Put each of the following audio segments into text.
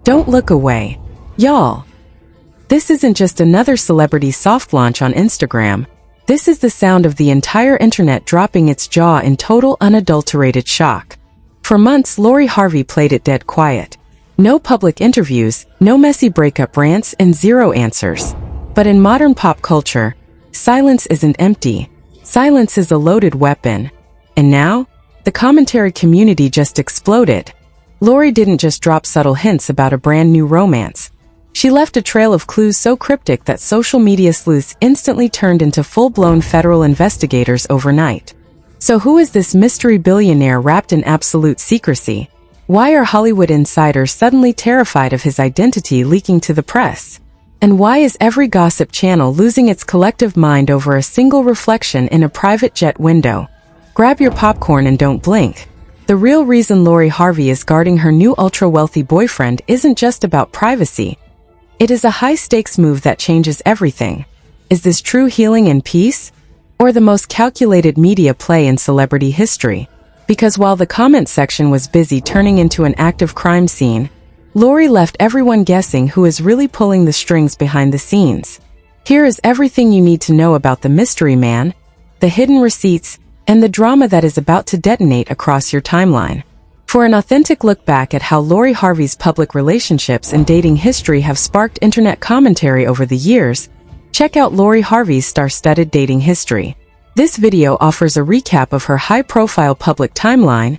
Don't look away. Y'all. This isn't just another celebrity soft launch on Instagram. This is the sound of the entire internet dropping its jaw in total unadulterated shock. For months, Harvey played it dead quiet. No public interviews, no messy breakup rants, and zero answers. But in modern pop culture, silence isn't empty. Silence is a loaded weapon. And now, the commentary community just exploded. Lori didn't just drop subtle hints about a brand new romance. She left a trail of clues so cryptic that social media sleuths instantly turned into full-blown federal investigators overnight. So who is this mystery billionaire wrapped in absolute secrecy? Why are Hollywood insiders suddenly terrified of his identity leaking to the press? And why is every gossip channel losing its collective mind over a single reflection in a private jet window? Grab your popcorn and don't blink. The real reason Harvey is guarding her new ultra-wealthy boyfriend isn't just about privacy. It is a high-stakes move that changes everything. Is this true healing and peace? Or the most calculated media play in celebrity history? Because while the comment section was busy turning into an active crime scene, Lori left everyone guessing who is really pulling the strings behind the scenes. Here is everything you need to know about the mystery man, the hidden receipts, and the drama that is about to detonate across your timeline. For an authentic look back at how Harvey's public relationships and dating history have sparked internet commentary over the years, check out Harvey's star-studded dating history. This video offers a recap of her high-profile public timeline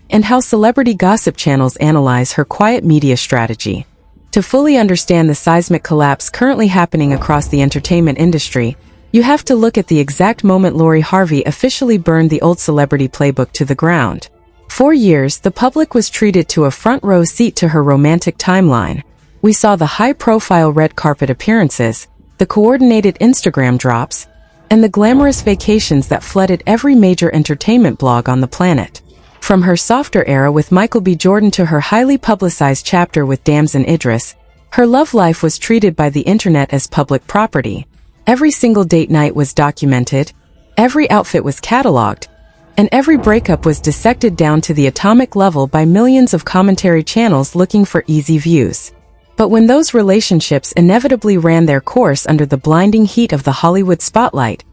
and how celebrity gossip channels analyze her quiet media strategy. To fully understand the seismic collapse currently happening across the entertainment industry, you have to look at the exact moment Harvey officially burned the old celebrity playbook to the ground. For years, the public was treated to a front-row seat to her romantic timeline. We saw the high-profile red carpet appearances, the coordinated Instagram drops, and the glamorous vacations that flooded every major entertainment blog on the planet. From her softer era with Michael B. Jordan to her highly publicized chapter with Damson Idris, her love life was treated by the internet as public property. Every single date night was documented, every outfit was cataloged, and every breakup was dissected down to the atomic level by millions of commentary channels looking for easy views. But when those relationships inevitably ran their course under the blinding heat of the Hollywood spotlight,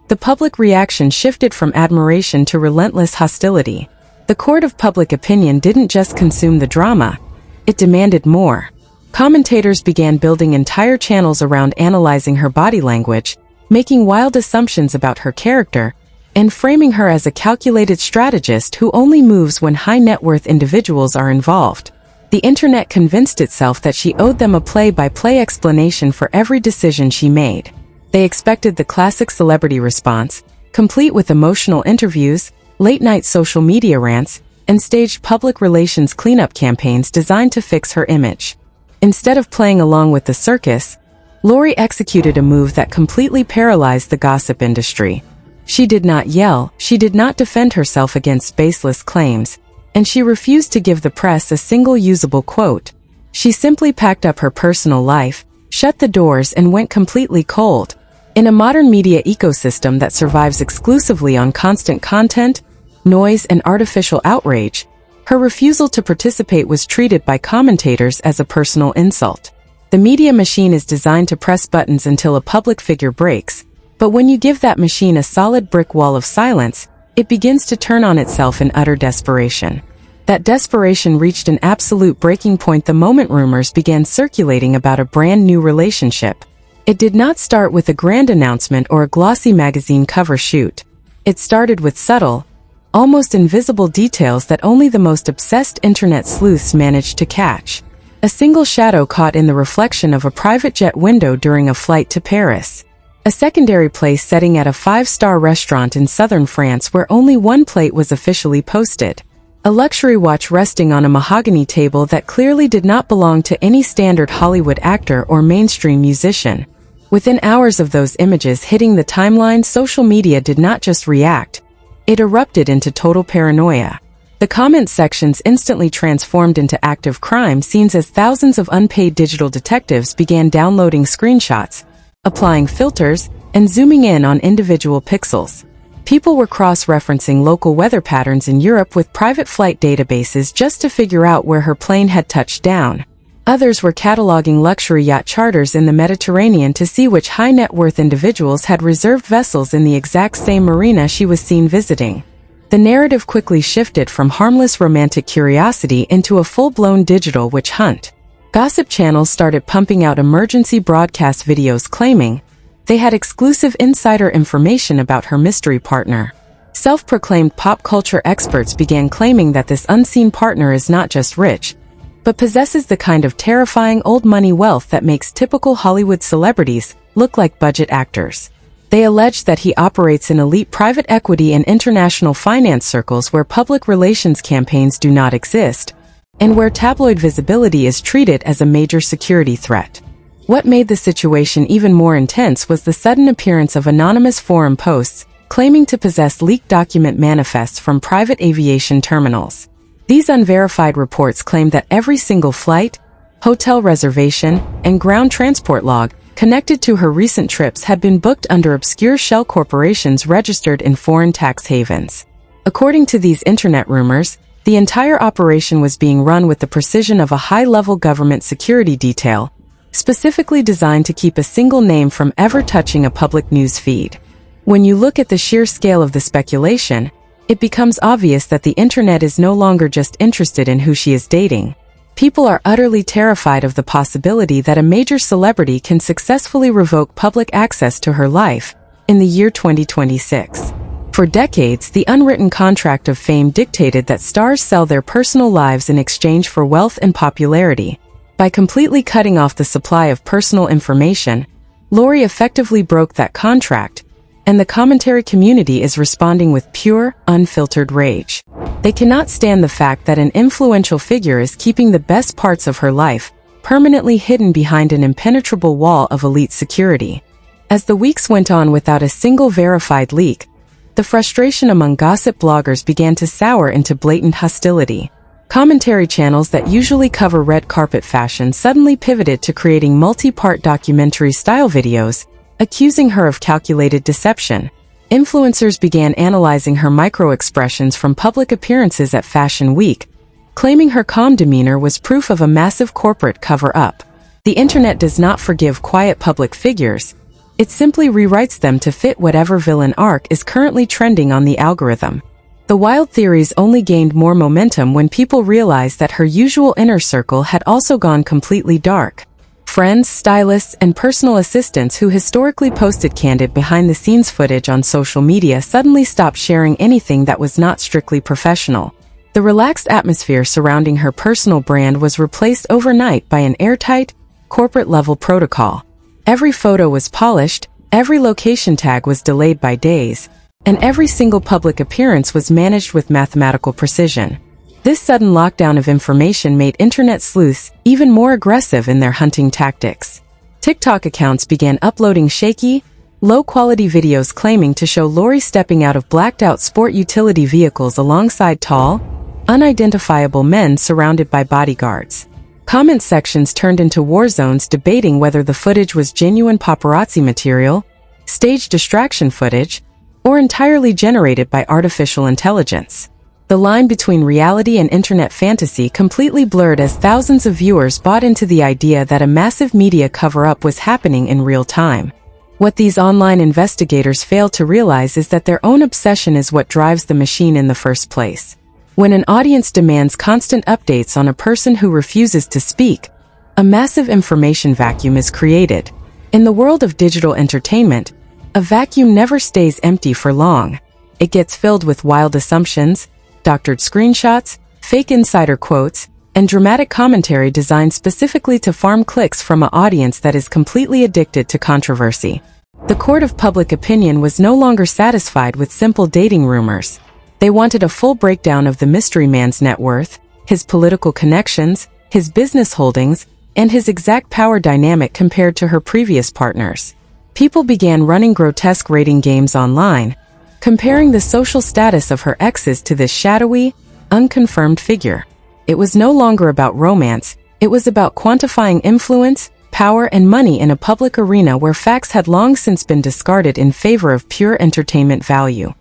the public reaction shifted from admiration to relentless hostility. The court of public opinion didn't just consume the drama, it demanded more. Commentators began building entire channels around analyzing her body language, making wild assumptions about her character, and framing her as a calculated strategist who only moves when high-net-worth individuals are involved. The internet convinced itself that she owed them a play-by-play explanation for every decision she made. They expected the classic celebrity response, complete with emotional interviews, late-night social media rants, and staged public relations cleanup campaigns designed to fix her image. Instead of playing along with the circus, Lori executed a move that completely paralyzed the gossip industry. She did not yell, she did not defend herself against baseless claims, and she refused to give the press a single usable quote. She simply packed up her personal life, shut the doors, and went completely cold. In a modern media ecosystem that survives exclusively on constant content, noise, and artificial outrage, her refusal to participate was treated by commentators as a personal insult. The media machine is designed to press buttons until a public figure breaks, but when you give that machine a solid brick wall of silence, it begins to turn on itself in utter desperation. That desperation reached an absolute breaking point the moment rumors began circulating about a brand new relationship. It did not start with a grand announcement or a glossy magazine cover shoot. It started with subtle, almost invisible details that only the most obsessed internet sleuths managed to catch. A single shadow caught in the reflection of a private jet window during a flight to Paris. A secondary place setting at a five-star restaurant in southern France where only one plate was officially posted. A luxury watch resting on a mahogany table that clearly did not belong to any standard Hollywood actor or mainstream musician. Within hours of those images hitting the timeline, social media did not just react, it erupted into total paranoia. The comment sections instantly transformed into active crime scenes as thousands of unpaid digital detectives began downloading screenshots, applying filters, and zooming in on individual pixels. People were cross-referencing local weather patterns in Europe with private flight databases just to figure out where her plane had touched down. Others were cataloging luxury yacht charters in the Mediterranean to see which high-net-worth individuals had reserved vessels in the exact same marina she was seen visiting. The narrative quickly shifted from harmless romantic curiosity into a full-blown digital witch hunt. Gossip channels started pumping out emergency broadcast videos claiming they had exclusive insider information about her mystery partner. Self-proclaimed pop culture experts began claiming that this unseen partner is not just rich, but possesses the kind of terrifying old money wealth that makes typical Hollywood celebrities look like budget actors. They allege that he operates in elite private equity and international finance circles where public relations campaigns do not exist, and where tabloid visibility is treated as a major security threat. What made the situation even more intense was the sudden appearance of anonymous forum posts claiming to possess leaked document manifests from private aviation terminals. These unverified reports claimed that every single flight, hotel reservation, and ground transport log connected to her recent trips had been booked under obscure shell corporations registered in foreign tax havens. According to these internet rumors, the entire operation was being run with the precision of a high-level government security detail, specifically designed to keep a single name from ever touching a public news feed. When you look at the sheer scale of the speculation, it becomes obvious that the internet is no longer just interested in who she is dating. People are utterly terrified of the possibility that a major celebrity can successfully revoke public access to her life in the year 2026. For decades, the unwritten contract of fame dictated that stars sell their personal lives in exchange for wealth and popularity. By completely cutting off the supply of personal information, Lori effectively broke that contract, and the commentary community is responding with pure, unfiltered rage. They cannot stand the fact that an influential figure is keeping the best parts of her life permanently hidden behind an impenetrable wall of elite security. As the weeks went on without a single verified leak, the frustration among gossip bloggers began to sour into blatant hostility. Commentary channels that usually cover red carpet fashion suddenly pivoted to creating multi-part documentary-style videos, accusing her of calculated deception. Influencers began analyzing her micro-expressions from public appearances at Fashion Week, claiming her calm demeanor was proof of a massive corporate cover-up. The internet does not forgive quiet public figures. It simply rewrites them to fit whatever villain arc is currently trending on the algorithm. The wild theories only gained more momentum when people realized that her usual inner circle had also gone completely dark. Friends, stylists, and personal assistants who historically posted candid behind-the-scenes footage on social media suddenly stopped sharing anything that was not strictly professional. The relaxed atmosphere surrounding her personal brand was replaced overnight by an airtight, corporate-level protocol. Every photo was polished, every location tag was delayed by days, and every single public appearance was managed with mathematical precision. This sudden lockdown of information made internet sleuths even more aggressive in their hunting tactics. TikTok accounts began uploading shaky, low-quality videos claiming to show Lori stepping out of blacked-out sport utility vehicles alongside tall, unidentifiable men surrounded by bodyguards. Comment sections turned into war zones debating whether the footage was genuine paparazzi material, staged distraction footage, or entirely generated by artificial intelligence. The line between reality and internet fantasy completely blurred as thousands of viewers bought into the idea that a massive media cover-up was happening in real time. What these online investigators fail to realize is that their own obsession is what drives the machine in the first place. When an audience demands constant updates on a person who refuses to speak, a massive information vacuum is created. In the world of digital entertainment, a vacuum never stays empty for long. It gets filled with wild assumptions, doctored screenshots, fake insider quotes, and dramatic commentary designed specifically to farm clicks from an audience that is completely addicted to controversy. The court of public opinion was no longer satisfied with simple dating rumors. They wanted a full breakdown of the mystery man's net worth, his political connections, his business holdings, and his exact power dynamic compared to her previous partners. People began running grotesque rating games online, comparing the social status of her exes to this shadowy, unconfirmed figure. It was no longer about romance, it was about quantifying influence, power, and money in a public arena where facts had long since been discarded in favor of pure entertainment value.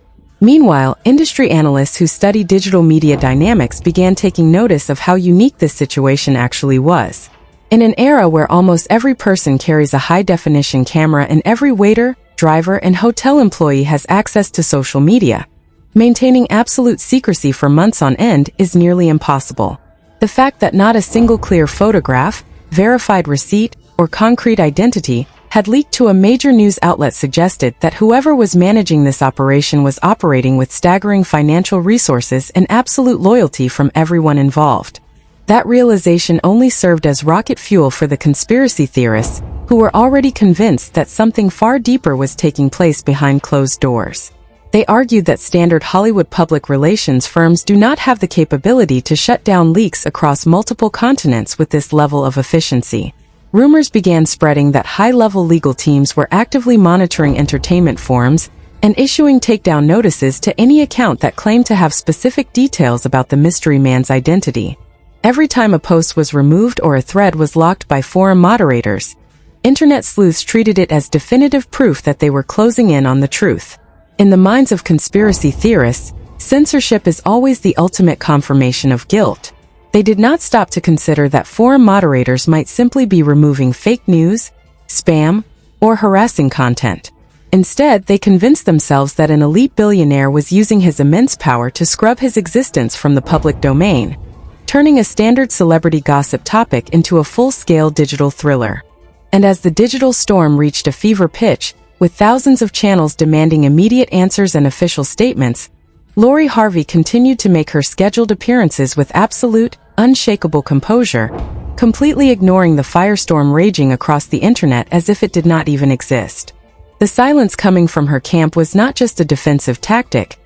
Meanwhile, industry analysts who study digital media dynamics began taking notice of how unique this situation actually was. In an era where almost every person carries a high-definition camera and every waiter, driver, and hotel employee has access to social media, maintaining absolute secrecy for months on end is nearly impossible. The fact that not a single clear photograph, verified receipt, or concrete identity had leaked to a major news outlet suggested that whoever was managing this operation was operating with staggering financial resources and absolute loyalty from everyone involved. That realization only served as rocket fuel for the conspiracy theorists, who were already convinced that something far deeper was taking place behind closed doors. They argued that standard Hollywood public relations firms do not have the capability to shut down leaks across multiple continents with this level of efficiency. Rumors began spreading that high-level legal teams were actively monitoring entertainment forums and issuing takedown notices to any account that claimed to have specific details about the mystery man's identity. Every time a post was removed or a thread was locked by forum moderators, internet sleuths treated it as definitive proof that they were closing in on the truth. In the minds of conspiracy theorists, censorship is always the ultimate confirmation of guilt. They did not stop to consider that forum moderators might simply be removing fake news, spam, or harassing content. Instead, they convinced themselves that an elite billionaire was using his immense power to scrub his existence from the public domain, turning a standard celebrity gossip topic into a full-scale digital thriller. And as the digital storm reached a fever pitch, with thousands of channels demanding immediate answers and official statements, Lori Harvey continued to make her scheduled appearances with absolute, unshakable composure, completely ignoring the firestorm raging across the internet as if it did not even exist. The silence coming from her camp was not just a defensive tactic,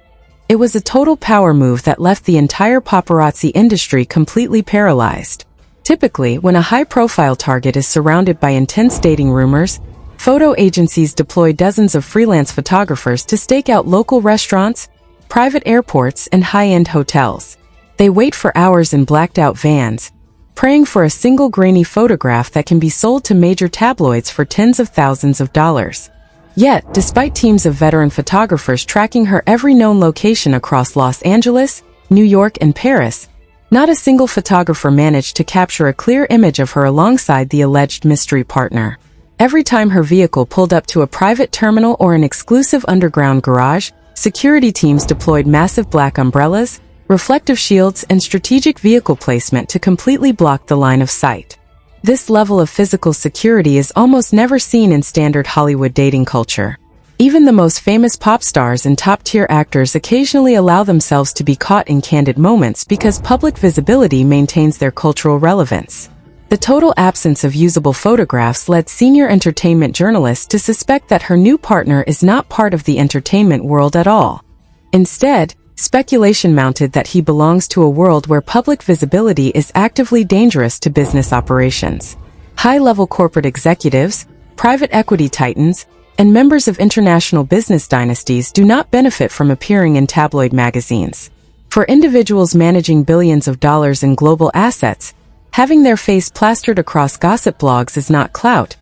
it was a total power move that left the entire paparazzi industry completely paralyzed. Typically, when a high-profile target is surrounded by intense dating rumors, photo agencies deploy dozens of freelance photographers to stake out local restaurants, private airports, and high-end hotels. They wait for hours in blacked-out vans, praying for a single grainy photograph that can be sold to major tabloids for tens of thousands of dollars. Yet, despite teams of veteran photographers tracking her every known location across Los Angeles, New York, and Paris, not a single photographer managed to capture a clear image of her alongside the alleged mystery partner. Every time her vehicle pulled up to a private terminal or an exclusive underground garage, security teams deployed massive black umbrellas, reflective shields, and strategic vehicle placement to completely block the line of sight. This level of physical security is almost never seen in standard Hollywood dating culture. Even the most famous pop stars and top-tier actors occasionally allow themselves to be caught in candid moments because public visibility maintains their cultural relevance. The total absence of usable photographs led senior entertainment journalists to suspect that her new partner is not part of the entertainment world at all. Instead, speculation mounted that he belongs to a world where public visibility is actively dangerous to business operations. High-level corporate executives, private equity titans, and members of international business dynasties do not benefit from appearing in tabloid magazines. For individuals managing billions of dollars in global assets, having their face plastered across gossip blogs is not clout.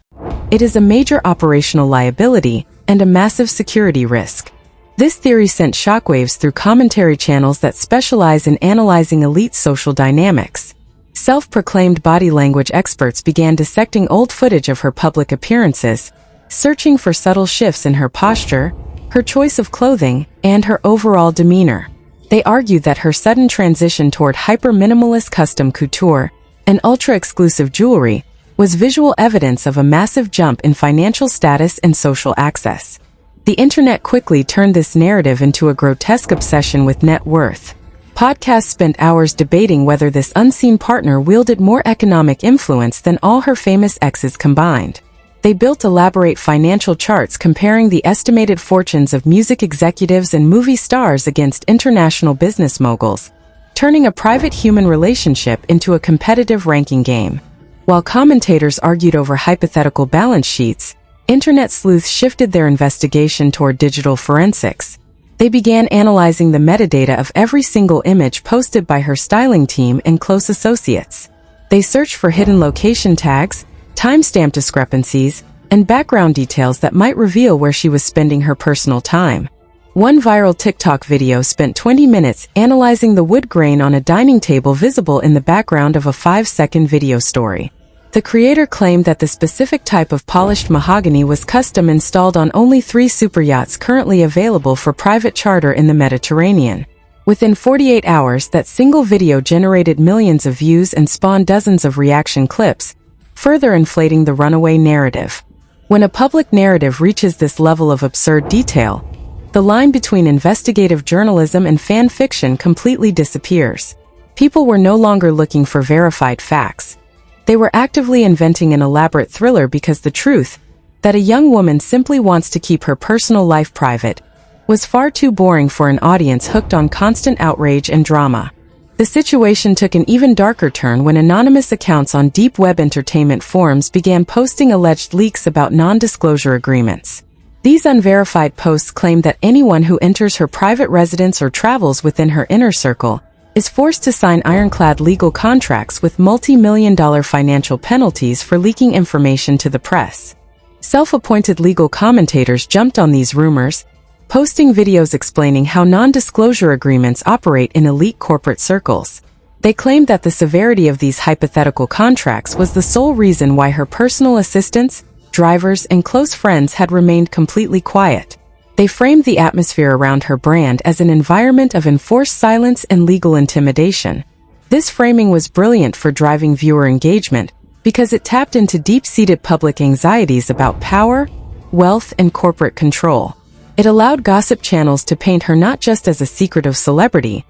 It is a major operational liability and a massive security risk. This theory sent shockwaves through commentary channels that specialize in analyzing elite social dynamics. Self-proclaimed body language experts began dissecting old footage of her public appearances, searching for subtle shifts in her posture, her choice of clothing, and her overall demeanor. They argued that her sudden transition toward hyper-minimalist custom couture and ultra-exclusive jewelry was visual evidence of a massive jump in financial status and social access. The internet quickly turned this narrative into a grotesque obsession with net worth. Podcasts spent hours debating whether this unseen partner wielded more economic influence than all her famous exes combined. They built elaborate financial charts comparing the estimated fortunes of music executives and movie stars against international business moguls, turning a private human relationship into a competitive ranking game. While commentators argued over hypothetical balance sheets, internet sleuths shifted their investigation toward digital forensics. They began analyzing the metadata of every single image posted by her styling team and close associates. They searched for hidden location tags, timestamp discrepancies, and background details that might reveal where she was spending her personal time. One viral TikTok video spent 20 minutes analyzing the wood grain on a dining table visible in the background of a 5-second video story. The creator claimed that the specific type of polished mahogany was custom installed on only 3 superyachts currently available for private charter in the Mediterranean. Within 48 hours, that single video generated millions of views and spawned dozens of reaction clips, further inflating the runaway narrative. When a public narrative reaches this level of absurd detail, the line between investigative journalism and fan fiction completely disappears. People were no longer looking for verified facts. They were actively inventing an elaborate thriller because the truth, that a young woman simply wants to keep her personal life private, was far too boring for an audience hooked on constant outrage and drama. The situation took an even darker turn when anonymous accounts on deep web entertainment forums began posting alleged leaks about non-disclosure agreements. These unverified posts claim that anyone who enters her private residence or travels within her inner circle is forced to sign ironclad legal contracts with multi-million-dollar financial penalties for leaking information to the press. Self-appointed legal commentators jumped on these rumors, posting videos explaining how non-disclosure agreements operate in elite corporate circles. They claimed that the severity of these hypothetical contracts was the sole reason why her personal assistants, drivers, and close friends had remained completely quiet. They framed the atmosphere around her brand as an environment of enforced silence and legal intimidation. This framing was brilliant for driving viewer engagement because it tapped into deep-seated public anxieties about power, wealth, and corporate control. It allowed gossip channels to paint her not just as a secretive celebrity,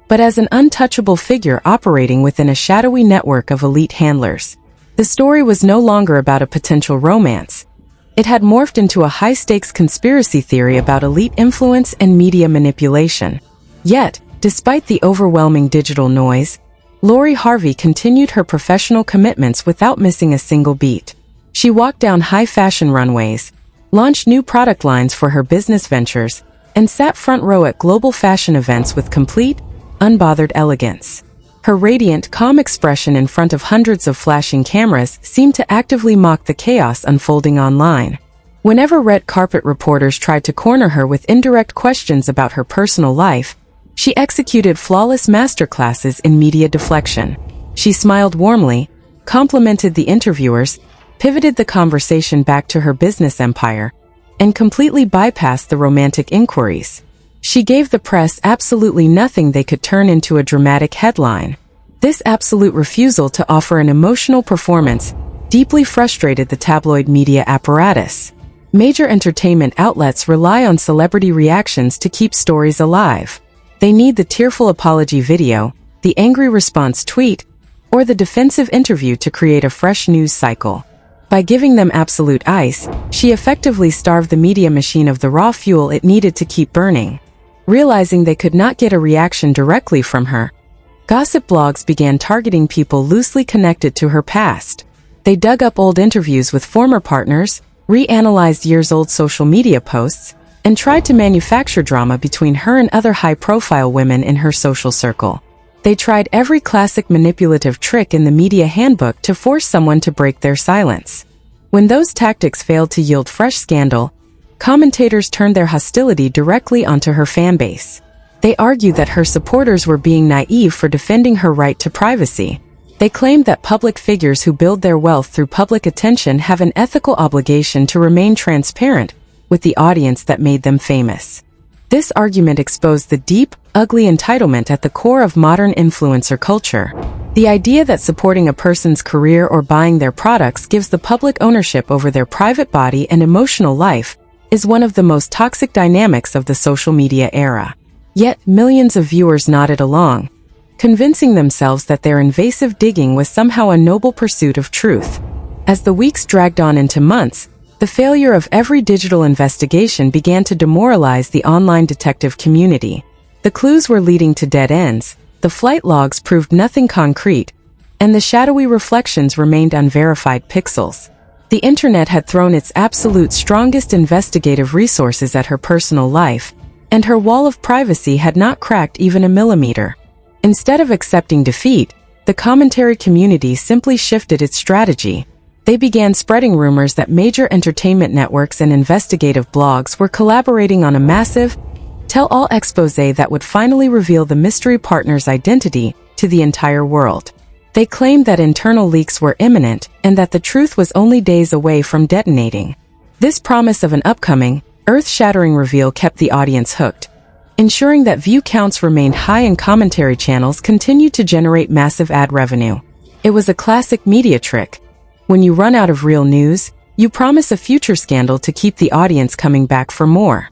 but as an untouchable figure operating within a shadowy network of elite handlers. The story was no longer about a potential romance. It had morphed into a high-stakes conspiracy theory about elite influence and media manipulation. Yet, despite the overwhelming digital noise, Lori Harvey continued her professional commitments without missing a single beat. She walked down high-fashion runways, launched new product lines for her business ventures, and sat front row at global fashion events with complete, unbothered elegance. Her radiant, calm expression in front of hundreds of flashing cameras seemed to actively mock the chaos unfolding online. Whenever red carpet reporters tried to corner her with indirect questions about her personal life, she executed flawless masterclasses in media deflection. She smiled warmly, complimented the interviewers, pivoted the conversation back to her business empire, and completely bypassed the romantic inquiries. She gave the press absolutely nothing they could turn into a dramatic headline. This absolute refusal to offer an emotional performance deeply frustrated the tabloid media apparatus. Major entertainment outlets rely on celebrity reactions to keep stories alive. They need the tearful apology video, the angry response tweet, or the defensive interview to create a fresh news cycle. By giving them absolute ice, she effectively starved the media machine of the raw fuel it needed to keep burning. Realizing they could not get a reaction directly from her, gossip blogs began targeting people loosely connected to her past. They dug up old interviews with former partners, reanalyzed years-old social media posts, and tried to manufacture drama between her and other high-profile women in her social circle. They tried every classic manipulative trick in the media handbook to force someone to break their silence. When those tactics failed to yield fresh scandal, commentators turned their hostility directly onto her fanbase. They argued that her supporters were being naive for defending her right to privacy. They claimed that public figures who build their wealth through public attention have an ethical obligation to remain transparent with the audience that made them famous. This argument exposed the deep, ugly entitlement at the core of modern influencer culture. The idea that supporting a person's career or buying their products gives the public ownership over their private body and emotional life is one of the most toxic dynamics of the social media era. Yet, millions of viewers nodded along, convincing themselves that their invasive digging was somehow a noble pursuit of truth. As the weeks dragged on into months, the failure of every digital investigation began to demoralize the online detective community. The clues were leading to dead ends, the flight logs proved nothing concrete, and the shadowy reflections remained unverified pixels. The internet had thrown its absolute strongest investigative resources at her personal life, and her wall of privacy had not cracked even a millimeter. Instead of accepting defeat, the commentary community simply shifted its strategy. They began spreading rumors that major entertainment networks and investigative blogs were collaborating on a massive, tell-all exposé that would finally reveal the mystery partner's identity to the entire world. They claimed that internal leaks were imminent and that the truth was only days away from detonating. This promise of an upcoming, earth-shattering reveal kept the audience hooked, ensuring that view counts remained high and commentary channels continued to generate massive ad revenue. It was a classic media trick. When you run out of real news, you promise a future scandal to keep the audience coming back for more.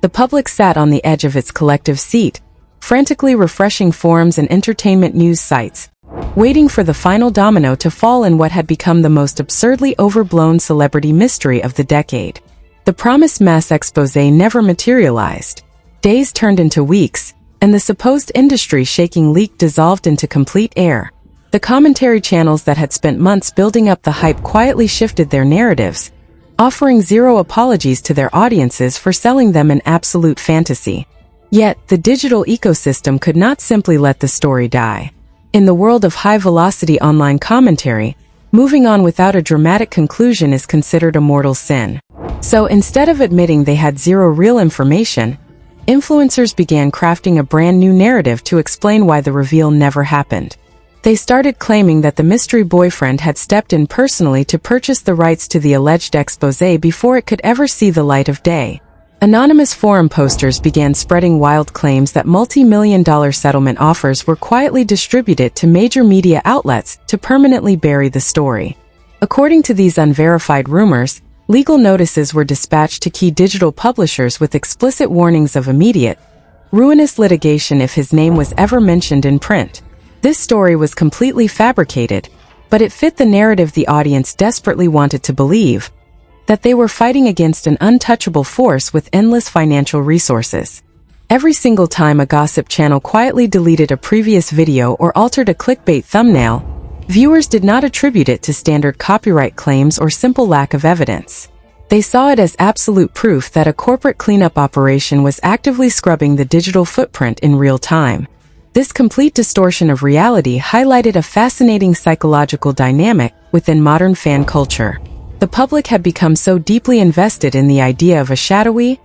The public sat on the edge of its collective seat, frantically refreshing forums and entertainment news sites, waiting for the final domino to fall in what had become the most absurdly overblown celebrity mystery of the decade. The promised mass exposé never materialized. Days turned into weeks, and the supposed industry-shaking leak dissolved into complete air. The commentary channels that had spent months building up the hype quietly shifted their narratives, offering zero apologies to their audiences for selling them an absolute fantasy. Yet, the digital ecosystem could not simply let the story die. In the world of high-velocity online commentary, moving on without a dramatic conclusion is considered a mortal sin. So instead of admitting they had zero real information, influencers began crafting a brand new narrative to explain why the reveal never happened. They started claiming that the mystery boyfriend had stepped in personally to purchase the rights to the alleged exposé before it could ever see the light of day. Anonymous forum posters began spreading wild claims that multi-million-dollar settlement offers were quietly distributed to major media outlets to permanently bury the story. According to these unverified rumors, legal notices were dispatched to key digital publishers with explicit warnings of immediate, ruinous litigation if his name was ever mentioned in print. This story was completely fabricated, but it fit the narrative the audience desperately wanted to believe, that they were fighting against an untouchable force with endless financial resources. Every single time a gossip channel quietly deleted a previous video or altered a clickbait thumbnail, viewers did not attribute it to standard copyright claims or simple lack of evidence. They saw it as absolute proof that a corporate cleanup operation was actively scrubbing the digital footprint in real time. This complete distortion of reality highlighted a fascinating psychological dynamic within modern fan culture. The public had become so deeply invested in the idea of a shadowy,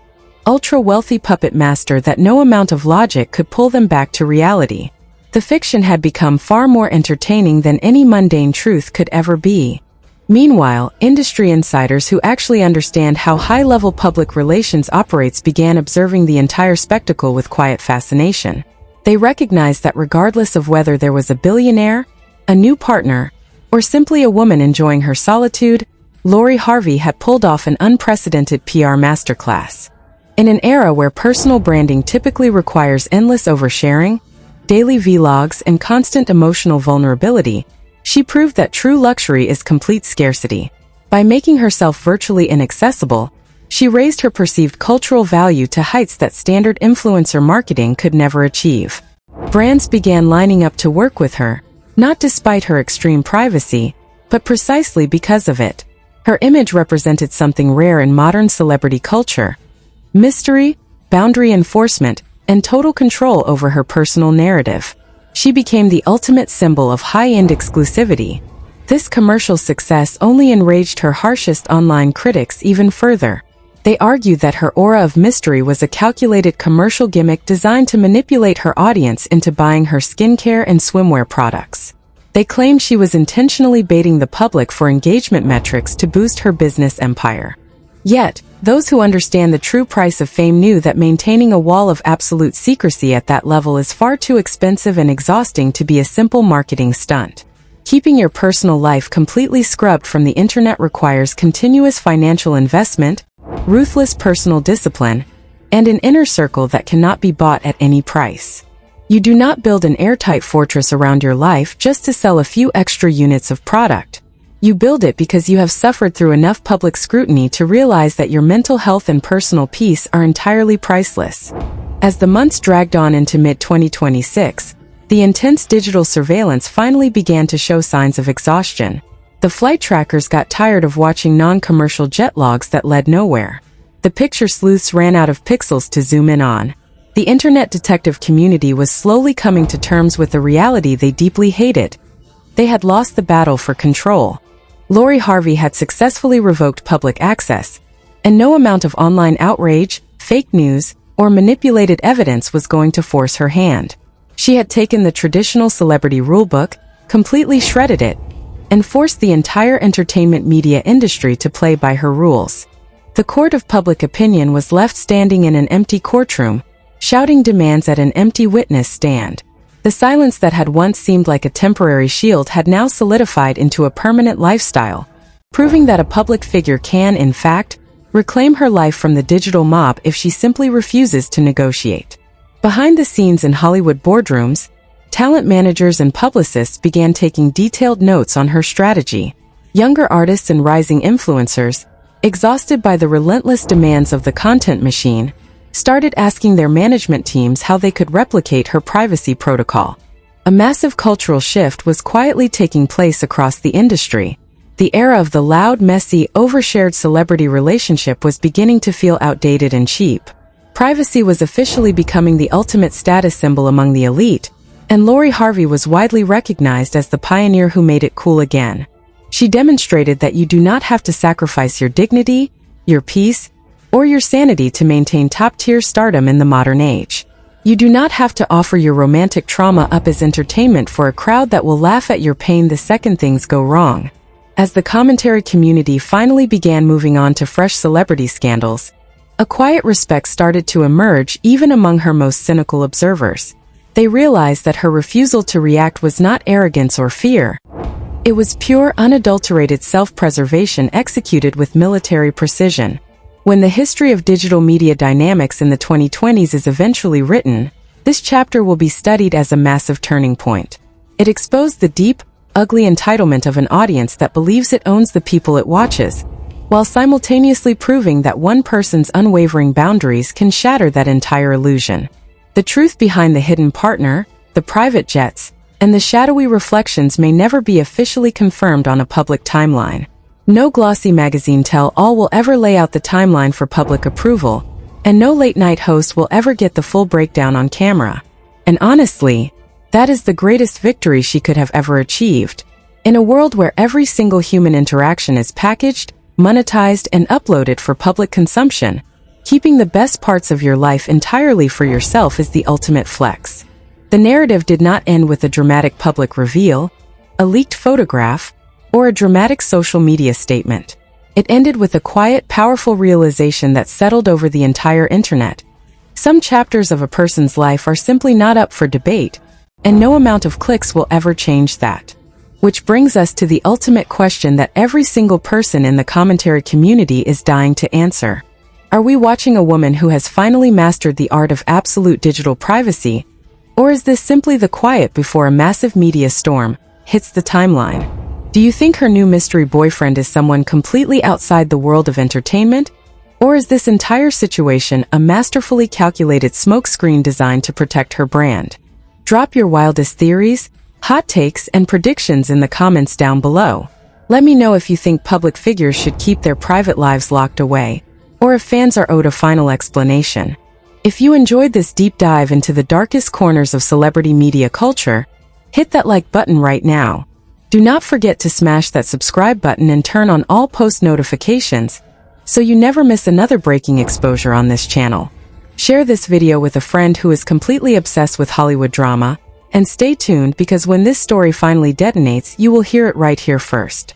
ultra-wealthy puppet master that no amount of logic could pull them back to reality. The fiction had become far more entertaining than any mundane truth could ever be. Meanwhile, industry insiders who actually understand how high-level public relations operates began observing the entire spectacle with quiet fascination. They recognized that regardless of whether there was a billionaire, a new partner, or simply a woman enjoying her solitude, Harvey had pulled off an unprecedented PR masterclass. In an era where personal branding typically requires endless oversharing, daily vlogs, and constant emotional vulnerability, she proved that true luxury is complete scarcity. By making herself virtually inaccessible, she raised her perceived cultural value to heights that standard influencer marketing could never achieve. Brands began lining up to work with her, not despite her extreme privacy, but precisely because of it. Her image represented something rare in modern celebrity culture: mystery, boundary enforcement, and total control over her personal narrative. She became the ultimate symbol of high-end exclusivity. This commercial success only enraged her harshest online critics even further. They argued that her aura of mystery was a calculated commercial gimmick designed to manipulate her audience into buying her skincare and swimwear products. They claimed she was intentionally baiting the public for engagement metrics to boost her business empire. Yet, those who understand the true price of fame knew that maintaining a wall of absolute secrecy at that level is far too expensive and exhausting to be a simple marketing stunt. Keeping your personal life completely scrubbed from the internet requires continuous financial investment, ruthless personal discipline, and an inner circle that cannot be bought at any price. You do not build an airtight fortress around your life just to sell a few extra units of product. You build it because you have suffered through enough public scrutiny to realize that your mental health and personal peace are entirely priceless. As the months dragged on into mid-2026, the intense digital surveillance finally began to show signs of exhaustion. The flight trackers got tired of watching non-commercial jet logs that led nowhere. The picture sleuths ran out of pixels to zoom in on. The internet detective community was slowly coming to terms with the reality they deeply hated. They had lost the battle for control. Harvey had successfully revoked public access, and no amount of online outrage, fake news, or manipulated evidence was going to force her hand. She had taken the traditional celebrity rulebook, completely shredded it, and forced the entire entertainment media industry to play by her rules. The court of public opinion was left standing in an empty courtroom, shouting demands at an empty witness stand. The silence that had once seemed like a temporary shield had now solidified into a permanent lifestyle, proving that a public figure can, in fact, reclaim her life from the digital mob if she simply refuses to negotiate. Behind the scenes in Hollywood boardrooms, talent managers and publicists began taking detailed notes on her strategy. Younger artists and rising influencers, exhausted by the relentless demands of the content machine, started asking their management teams how they could replicate her privacy protocol. A massive cultural shift was quietly taking place across the industry. The era of the loud, messy, overshared celebrity relationship was beginning to feel outdated and cheap. Privacy was officially becoming the ultimate status symbol among the elite, and Lori Harvey was widely recognized as the pioneer who made it cool again. She demonstrated that you do not have to sacrifice your dignity, your peace, or your sanity to maintain top-tier stardom in the modern age. You do not have to offer your romantic trauma up as entertainment for a crowd that will laugh at your pain the second things go wrong. As the commentary community finally began moving on to fresh celebrity scandals, a quiet respect started to emerge even among her most cynical observers. They realized that her refusal to react was not arrogance or fear. It was pure, unadulterated self-preservation executed with military precision. When the history of digital media dynamics in the 2020s is eventually written, this chapter will be studied as a massive turning point. It exposed the deep, ugly entitlement of an audience that believes it owns the people it watches, while simultaneously proving that one person's unwavering boundaries can shatter that entire illusion. The truth behind the hidden partner, the private jets, and the shadowy reflections may never be officially confirmed on a public timeline. No glossy magazine tell-all will ever lay out the timeline for public approval, and no late-night host will ever get the full breakdown on camera. And honestly, that is the greatest victory she could have ever achieved. In a world where every single human interaction is packaged, monetized, and uploaded for public consumption, keeping the best parts of your life entirely for yourself is the ultimate flex. The narrative did not end with a dramatic public reveal, a leaked photograph, or a dramatic social media statement. It ended with a quiet, powerful realization that settled over the entire internet. Some chapters of a person's life are simply not up for debate, and no amount of clicks will ever change that. Which brings us to the ultimate question that every single person in the commentary community is dying to answer. Are we watching a woman who has finally mastered the art of absolute digital privacy, or is this simply the quiet before a massive media storm hits the timeline? Do you think her new mystery boyfriend is someone completely outside the world of entertainment? Or is this entire situation a masterfully calculated smokescreen designed to protect her brand? Drop your wildest theories, hot takes, and predictions in the comments down below. Let me know if you think public figures should keep their private lives locked away, or if fans are owed a final explanation. If you enjoyed this deep dive into the darkest corners of celebrity media culture, hit that like button right now. Do not forget to smash that subscribe button and turn on all post notifications so you never miss another breaking exposure on this channel. Share this video with a friend who is completely obsessed with Hollywood drama, and stay tuned because when this story finally detonates, you will hear it right here first.